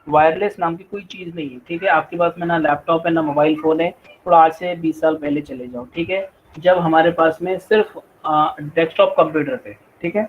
Wireless नाम की कोई चीज़ नहीं है, ठीक है। आपके पास में ना लैपटॉप है ना मोबाइल फ़ोन है, थोड़ा आज से 20 साल पहले चले जाओ, ठीक है, जब हमारे पास में सिर्फ डेस्कटॉप कंप्यूटर थे, ठीक है।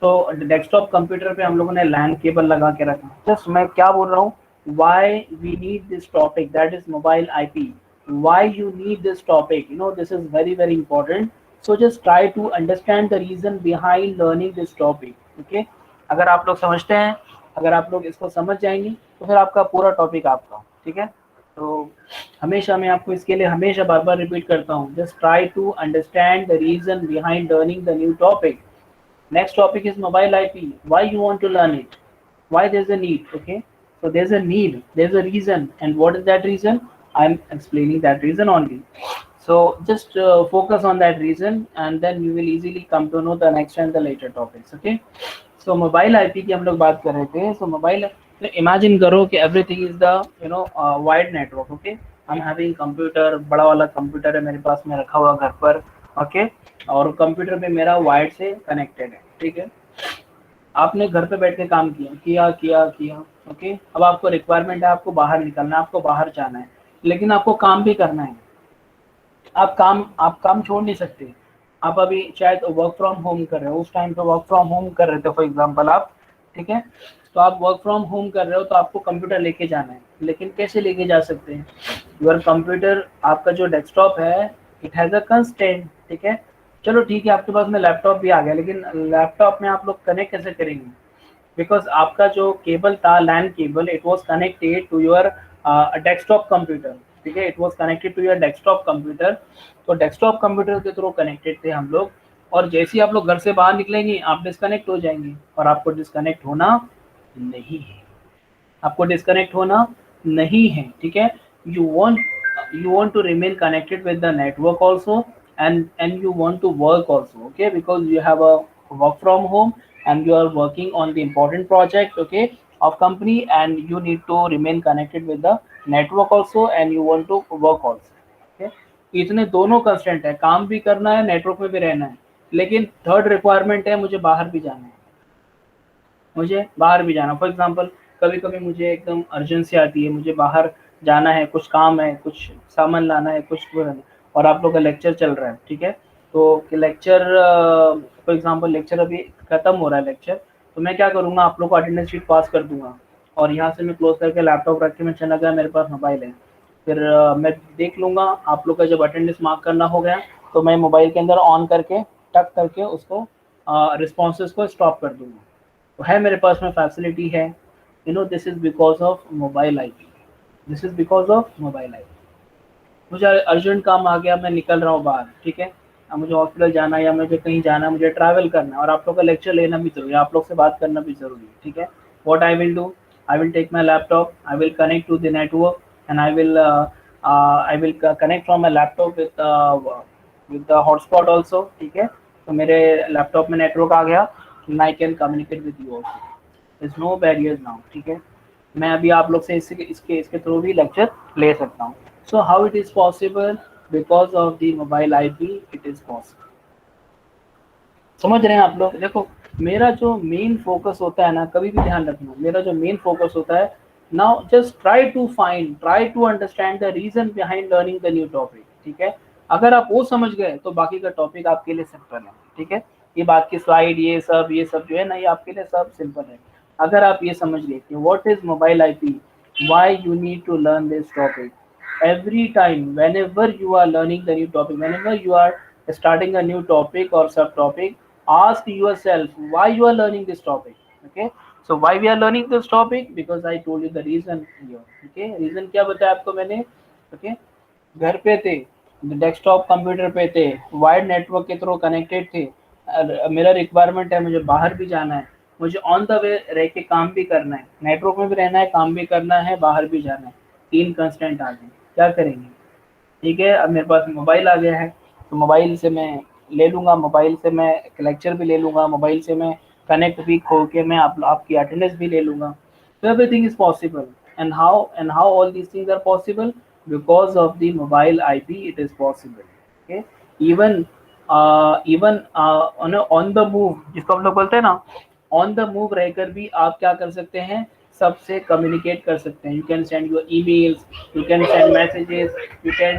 तो डेस्कटॉप कंप्यूटर पे हम लोगों ने लैन केबल लगा के रखा। जस्ट मैं क्या बोल रहा हूँ, why we need this topic, that is mobile IP, why you need this topic, you know this is very very important. So just try to understand the reason behind learning this topic, okay. अगर आप लोग समझते हैं, अगर आप लोग इसको समझ जाएंगे तो फिर आपका पूरा टॉपिक आपका, ठीक है। तो हमेशा मैं आपको इसके लिए हमेशा बार बार रिपीट करता हूँ, just try to understand the reason behind learning the new topic. Next topic is mobile IP. Why you want to learn it? Why there's a need? Okay, so there's a need, there's a reason, and what is that reason? I'm explaining that reason only. So just focus on that reason, and then you will easily come to know the next and the later topics. Okay. So mobile IP की हम लोग बात कर रहे थे. So mobile, imagine करो कि everything is the wide network. Okay. I'm having computer, बड़ा वाला कंप्यूटर है मेरे पास में रखा हुआ घर पर, ओके। और कंप्यूटर पे मेरा वाइड से कनेक्टेड है, ठीक है। आपने घर पे बैठ के काम किया किया किया किया, ओके। अब आपको रिक्वायरमेंट है, आपको बाहर निकलना है, आपको बाहर जाना है, लेकिन आपको काम भी करना है। आप काम छोड़ नहीं सकते। आप अभी शायद वर्क फ्रॉम होम कर रहे हो, उस टाइम पे वर्क फ्रॉम होम कर रहे थे फॉर एग्जांपल आप, ठीक है। तो आप वर्क फ्रॉम होम कर रहे हो तो आपको कंप्यूटर लेके जाना है, लेकिन कैसे लेके जा सकते हैं? योर कंप्यूटर, आपका जो डेस्कटॉप है, इट हैज़ अ कंस्ट्रेंट, ठीक है। चलो ठीक है, आपके पास में लैपटॉप भी आ गया, लेकिन लैपटॉप में आप लोग कनेक्ट कैसे करेंगे? बिकॉज आपका जो केबल था, LAN cable, it was connected to your desktop computer, ठीक है। It was connected to your desktop computer. तो डेस्कटॉप कंप्यूटर के थ्रू कनेक्टेड थे हम लोग, और जैसे ही आप लोग घर से बाहर निकलेंगे आप डिस्कनेक्ट हो जाएंगे, और आपको डिस्कनेक्ट होना नहीं है, आपको डिस्कनेक्ट होना नहीं है, ठीक है। You want to remain connected with the network also, and you want to work also, okay, because you have a work from home and you are working on the important project, okay, of company, and you need to remain connected with the network also, and you want to work also, okay। इतने दोनों constant है, काम भी करना है, network में भी रहना है, लेकिन थर्ड रिक्वायरमेंट है, मुझे बाहर भी जाना है, मुझे बाहर भी जाना। फॉर एग्जांपल कभी कभी मुझे एकदम अर्जेंसी आती है, मुझे बाहर जाना है, कुछ काम है, कुछ सामान लाना है, कुछ और आप लोग का लेक्चर चल रहा है, ठीक है। तो लेक्चर, फॉर एग्जांपल लेक्चर अभी खत्म हो रहा है लेक्चर, तो मैं क्या करूँगा, आप लोग को अटेंडेंस शीट पास कर दूंगा, और यहाँ से मैं क्लोज करके लैपटॉप रख के मैं चला गया, मेरे पास मोबाइल है। फिर मैं देख लूँगा आप लोग का जब अटेंडेंस मार्क करना हो गया, तो मैं मोबाइल के अंदर ऑन करके टक करके उसको रिस्पॉन्सेज को स्टॉप कर दूंगा। तो है मेरे पास में फैसिलिटी है, you know this is because of mobile IP, this is because of mobile IP. मुझे अर्जेंट काम आ गया, मैं निकल रहा हूँ बाहर, ठीक है। अब मुझे हॉस्पिटल जाना है या मुझे कहीं जाना है, मुझे ट्रैवल करना है, और आप लोग का लेक्चर लेना भी जरूरी है, आप लोग से बात करना भी जरूरी है, ठीक है। What I will do, I will take my laptop, I will connect to the network, and I will connect from my laptop with the hotspot also, ठीक है। तो मेरे लैपटॉप में नेटवर्क आ गया, I can communicate with you also, is no barrier now, ठीक है। मैं अभी आप लोग से इसके थ्रू भी लेक्चर ले सकता हूँ। So how it is possible, because of the mobile IP it is possible. समझ रहे हैं आप लोग? देखो, मेरा जो मेन फोकस होता है ना, कभी भी ध्यान रखना, मेरा जो मेन फोकस होता है, now just try to understand the reason behind learning the new topic, ठीक है। अगर आप वो समझ गए तो बाकी का टॉपिक आपके लिए सिंपल है, ठीक है। ये बात की स्लाइड, ये सब जो है ना, ये आपके लिए सब सिंपल है। अगर आप ये समझ गए कि what is mobile IP, why you need to learn this topic, every time whenever you are learning the new topic, whenever you are starting a new topic or subtopic, ask yourself why you are learning this topic, okay। So why we are learning this topic, because I told you the reason here, okay। reason क्या बताया आपको मैंने, okay। घर पे थे, desktop computer पे थे, wired network के थ्रू कनेक्टेड थे, मेरा रिक्वायरमेंट है, मुझे बाहर भी जाना है, मुझे ऑन द वे रह के काम भी करना है, नेटवर्क में भी रहना है, काम भी करना है, बाहर भी जाना है, तीन कंस्टेंट आ गए, क्या करेंगे? ठीक है, अब मेरे पास मोबाइल आ गया है, तो मोबाइल से मैं ले लूँगा, मोबाइल से मैं लेक्चर भी ले लूँगा, मोबाइल से मैं कनेक्ट भी हो के मैं आपकी अटेंडेंस भी ले लूँगा। तो everything is possible, and how all these things are possible, because of the mobile IP it is possible, okay. Even even on the move, जिसको हम लोग बोलते हैं ना, ऑन द मूव रहकर भी आप क्या कर सकते हैं, सबसे कम्युनिकेट कर सकते हैं। You can send your emails, you can send messages, you can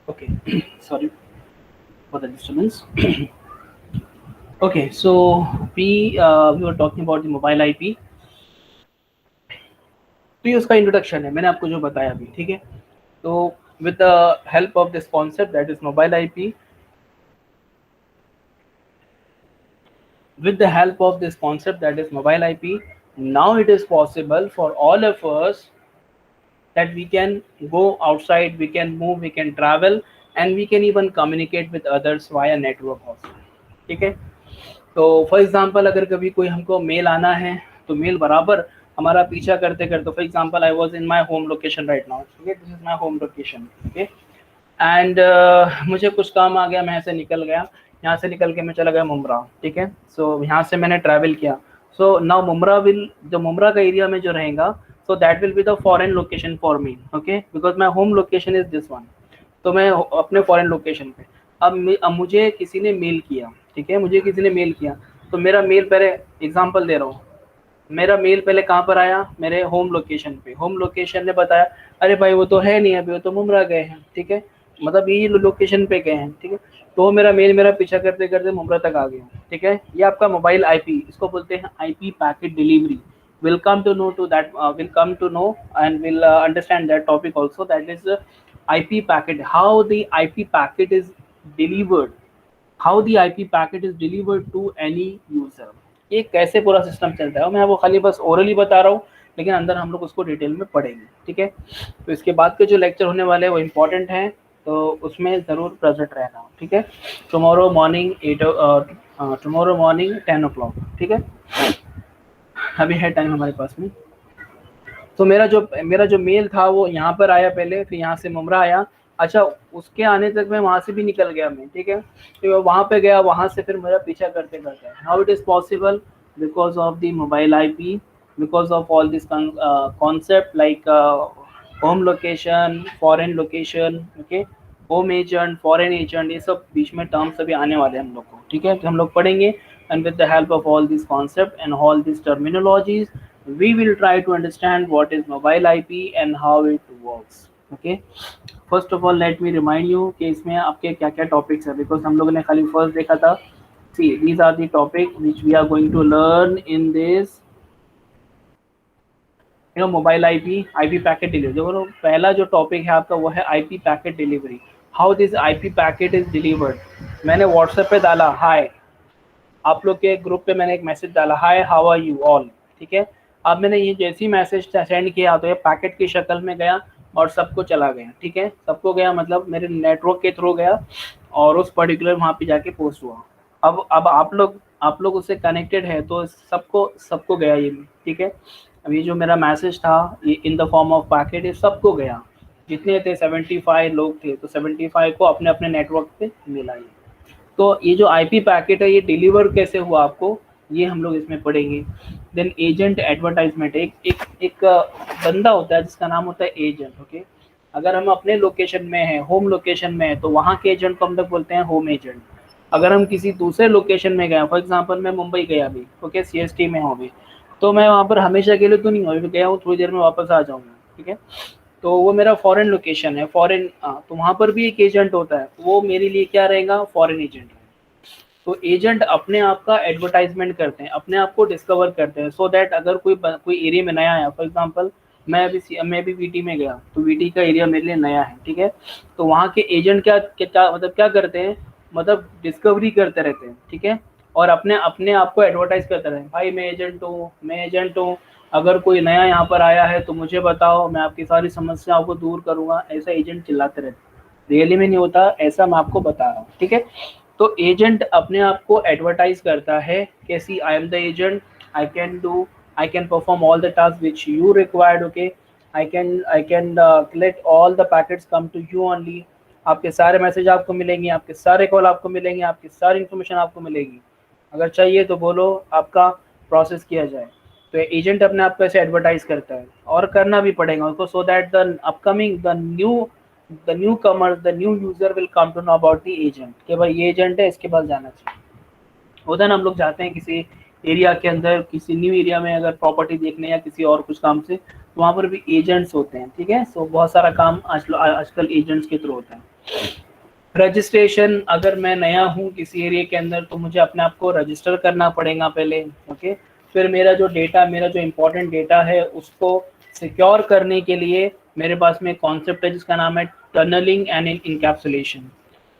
okay. Sorry for the disturbance. Okay, so we were talking about the mobile IP. तो ये उसका इंट्रोडक्शन है, मैंने आपको जो बताया अभी, ठीक है। तो with the help of this concept that is mobile IP, with the help of this concept that is mobile IP, now it is possible for all of us that we can go outside, we can move, we can travel, and we can even communicate with others via network also, ठीक है। तो for example अगर कभी कोई हमको mail आना है तो मेल बराबर हमारा पीछा करते करते, for example I was in my home location right now, ठीक है, this is my home location, okay. And मुझे कुछ काम आ गया, मैं ऐसे निकल गया, यहाँ से निकल के मैं चला गया मुमरा, ठीक है। सो यहाँ से मैंने ट्रैवल किया, सो नाउ मुमरा विल, जो मुमरा का एरिया में जो रहेगा, so that will be the foreign location for me, okay, because my home location is this one. तो मैं अपने फॉरेन लोकेशन पे, अब मुझे किसी ने मेल किया, ठीक है, मुझे किसी ने मेल किया, तो मेरा मेल, पहले एग्जांपल दे रहा हूँ, मेरा मेल पहले कहाँ पर आया, मेरे होम लोकेशन पे। होम लोकेशन ने बताया अरे भाई वो तो है नहीं अभी, वो तो मुमरा गए हैं, ठीक है, मतलब यही लोकेशन पे गए हैं, ठीक है। तो मेरा मेल मेरा पीछा करते करते मुमरा तक आ गया, ठीक है। ये आपका मोबाइल आईपी, इसको बोलते हैं IP packet delivery. Will come to know to that, will come to know and will understand that topic also, that is IP packet, how the IP packet is delivered, how the IP packet is delivered to any user, ये कैसे पूरा system चलता है। मैं वो खाली बस orally बता रहा हूँ, लेकिन अंदर हम लोग उसको डिटेल में पढ़ेंगे, ठीक है। तो इसके बाद के जो लेक्चर होने वाले हैं वो इम्पोर्टेंट हैं, तो उसमें ज़रूर प्रेजेंट रहना, ठीक है। टुमारो मॉर्निंग 10 o'clock, ठीक है, अभी है टाइम हमारे पास में। तो मेरा जो मेल था वो यहाँ पर आया पहले, फिर यहाँ से मुमरा आया, अच्छा उसके आने तक मैं वहाँ से भी निकल गया मैं, ठीक है। तो वहाँ पे गया, वहाँ से फिर मेरा पीछा करते करते, how it is possible, because of the mobile IP, because of all this concept like home location, foreign location, okay, home agent, foreign agent, ये सब बीच में टर्म्स अभी आने वाले हैं हम लोग को, ठीक है, तो हम लोग पढ़ेंगे। And with the help of all this concept and all this terminologies, we will try to understand what is mobile IP and how it works, okay। first of all let me remind you कि इसमें आपके क्या क्या topics है, because हम लोगों ने खाली फर्स्ट देखा था। see these are the topic which we are going to learn in this mobile IP packet delivery. जो पहला जो टॉपिक है आपका वो है IP packet delivery, how this IP packet is delivered. मैंने व्हाट्सएप पे डाला हाय, आप लोग के ग्रुप पे मैंने एक मैसेज डाला hi how are you all, ठीक है। अब मैंने ये जैसी मैसेज सेंड किया तो ये पैकेट की शक्ल में गया और सबको चला गया, ठीक है, सबको गया मतलब मेरे नेटवर्क के थ्रू गया और उस पर्टिकुलर वहाँ पे जाके पोस्ट हुआ। अब आप लोग उससे कनेक्टेड है तो सबको सबको गया ये, ठीक है। अब ये जो मेरा मैसेज था ये in the form of packet, ये सबको गया, जितने थे 75 लोग थे, तो 75 को अपने अपने नेटवर्क पे मिला ये। तो ये जो आईपी पैकेट है ये डिलीवर कैसे हुआ आपको, ये हम लोग इसमें पढ़ेंगे। देन एजेंट एडवर्टाइजमेंट, एक बंदा होता है जिसका नाम होता है एजेंट, ओके। अगर हम अपने लोकेशन में हैं, होम लोकेशन में है, तो वहाँ के एजेंट को हम लोग बोलते हैं होम एजेंट। अगर हम किसी दूसरे लोकेशन में गए, फॉर एग्जांपल मैं मुंबई गया अभी, ओके, CST में हूँ अभी, तो मैं वहाँ पर हमेशा के लिए तो नहीं हूँ, अभी गया हूँ, थोड़ी देर में वापस आ जाऊँगा, ठीक है। तो वो मेरा फॉरेन लोकेशन है, फॉरेन, तो वहाँ पर भी एक एजेंट होता है, वो मेरे लिए क्या रहेगा, फॉरेन एजेंट। तो एजेंट अपने आप का एडवर्टाइजमेंट करते हैं, अपने आप को डिस्कवर करते हैं, सो दैट अगर कोई एरिया में नया आया, फॉर एग्जांपल मैं भी वीटी में गया, तो वीटी का एरिया मेरे लिए नया है, ठीक है। तो वहाँ के एजेंट क्या क्या मतलब क्या करते हैं, मतलब डिस्कवरी करते रहते हैं, ठीक है। और अपने अपने आप को एडवर्टाइज करते रहे, भाई मैं एजेंट हूँ, मैं एजेंट हूँ, अगर कोई नया यहाँ पर आया है तो मुझे बताओ, मैं आपकी सारी समस्याओं को दूर करूंगा, ऐसा एजेंट चिल्लाते रहते, रियली में नहीं होता ऐसा, मैं आपको बता रहा हूँ, ठीक है। तो एजेंट अपने आप को एडवर्टाइज करता है कैसी, I am the agent, I can do, I can perform all the task which you required, okay, I can collect all the packets come to you only, आपके सारे मैसेज आपको मिलेंगे, आपके सारे कॉल आपको मिलेंगे, आपकी सारी इन्फॉर्मेशन आपको मिलेगी, अगर चाहिए तो बोलो, आपका प्रोसेस किया जाए। तो एजेंट अपने आप को ऐसे एडवर्टाइज करता है, और करना भी पड़ेगा उसको, so that the upcoming the newcomer, the new user will come to know about the agent, कि भाई ये एजेंट है, इसके पास जाना चाहिए। होता है ना, हम लोग जाते हैं किसी एरिया के अंदर, किसी न्यू एरिया में अगर प्रॉपर्टी देखने या किसी और कुछ काम से, तो वहाँ पर भी एजेंट्स होते हैं, ठीक है। सो बहुत सारा काम आजकल एजेंट्स के थ्रू होता है। रजिस्ट्रेशन, अगर मैं नया हूँ किसी एरिया के अंदर तो मुझे अपने आप को रजिस्टर करना पड़ेगा पहले, ओके। फिर मेरा जो डेटा, मेरा जो इम्पोर्टेंट डेटा है उसको सिक्योर करने के लिए मेरे पास में कॉन्सेप्ट है जिसका नाम है टनलिंग एंड इनकैप्सुलेशन।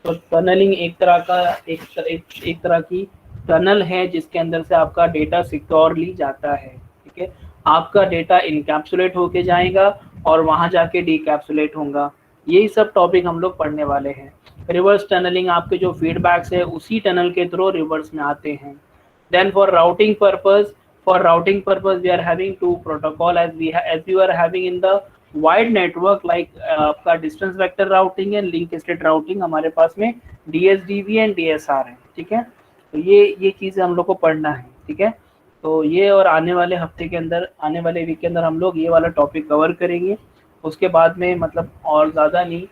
तो टनलिंग एक तरह का एक तरह की टनल है जिसके अंदर से आपका डेटा सिक्योरली जाता है, ठीक है। आपका डेटा इनकैप्सुलेट होके जाएगा और वहां जाके डीकैप्सुलेट होगा। यही सब टॉपिक हम लोग पढ़ने वाले हैं। रिवर्स टनलिंग, आपके जो फीडबैक्स है उसी टनल के थ्रू रिवर्स में आते हैं। Then for routing purpose we are having two protocol as we were having in the wide network, like आपका distance vector routing and link state routing, हमारे पास में DSDV एंड DSR है, ठीक है। तो ये चीज़ें हम लोग को पढ़ना है, ठीक है। तो ये, और आने वाले हफ्ते के अंदर, आने वाले वीक के अंदर हम लोग ये वाला टॉपिक कवर करेंगे। उसके बाद में मतलब और ज़्यादा नहीं,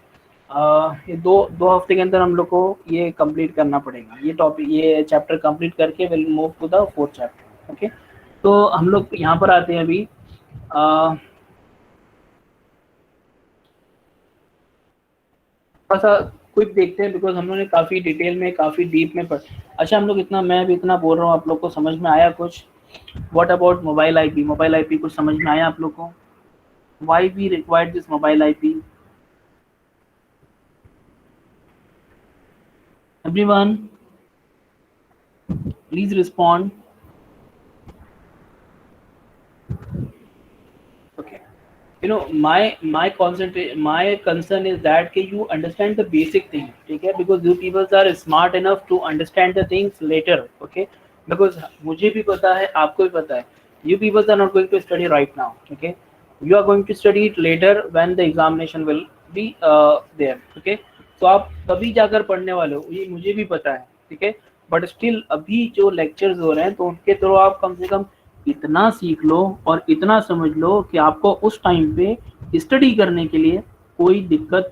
ये दो हफ्ते के अंदर हम लोग को ये कंप्लीट करना पड़ेगा, ये टॉपिक, ये चैप्टर कंप्लीट करके will move to the 4th chapter, okay. तो हम लोग यहाँ पर आते हैं अभी, थोड़ा सा क्विक देखते हैं, बिकॉज हम लोगों ने काफ़ी डिटेल में, काफ़ी डीप में पढ़। अच्छा, हम लोग इतना, मैं भी इतना बोल रहा हूँ, आप लोग को समझ में आया कुछ? What about mobile IP? Mobile IP कुछ समझ में आया आप लोग को? Why we required this mobile IP? Everyone please respond. Okay. My concern is that you understand the basic thing, okay, because you people are smart enough to understand the things later, okay, because मुझे भी पता है, आपको भी पता है, you people are not going to study right now, okay, you are going to study it later when the examination will be there, okay। तो आप तभी जाकर पढ़ने वाले हो, ये मुझे भी पता है, ठीक है। बट स्टिल अभी जो लेक्चर्स हो रहे हैं तो उनके थ्रू आप कम से कम इतना सीख लो और इतना समझ लो कि आपको उस टाइम पे स्टडी करने के लिए कोई दिक्कत